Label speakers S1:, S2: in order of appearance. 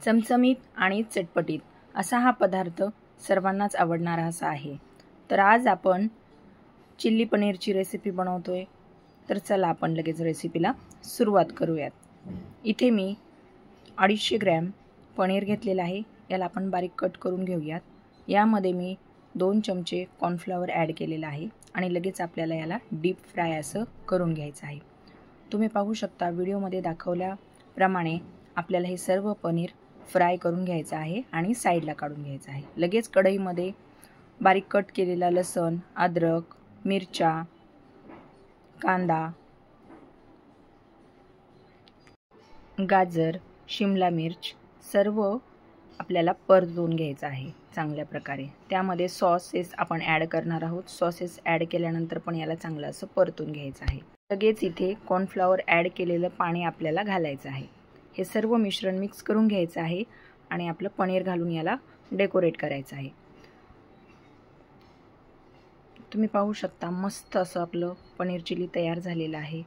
S1: चमचमीत आणि चटपटीत असा हा पदार्थ सर्वांनाच आवडणारा असा आहे। तर आज आपण चिल्ली पनीरची रेसिपी बनवतोय। तर चला आपण लगेच रेसिपीला सुरुवात करूयात। इथे मी 250 ग्रॅम पनीर घेतलेलं आहे। याला आपण बारीक कट करून घेऊयात। यामध्ये मी 2 चमचे कॉर्नफ्लॉवर ॲड केलेला आहे आणि लगेच आपल्याला याला डीप फ्राय असं करून घ्यायचं आहे। तुम्ही पाहू शकता व्हिडिओमध्ये दाखवल्याप्रमाणे आपल्याला हे सर्व पनीर फ्राय करून घ्यायचं आहे आणि साईडला काढून घ्यायचं आहे। लगेच कढईमध्ये बारीक कट केलेला लसूण, अद्रक, मिरच्या, कांदा, गाजर, शिमला मिर्च सर्व आपल्याला परतून घ्यायचं आहे चांगल्या प्रकारे। त्यामध्ये सॉसेस आपण ॲड करणार आहोत। सॉसेस ॲड केल्यानंतर पण याला चांगलं असं परतून घ्यायचं आहे। लगेच इथे कॉर्नफ्लॉवर ॲड केलेलं पाणी आपल्याला घालायचं आहे। हे सर्व मिश्रण मिक्स करून घ्यायचं आहे आणि आपलं पनीर घालून याला डेकोरेट करायचं आहे। तुम्ही पाहू शकता मस्त असं आपलं पनीर चिली तयार झालेलं आहे।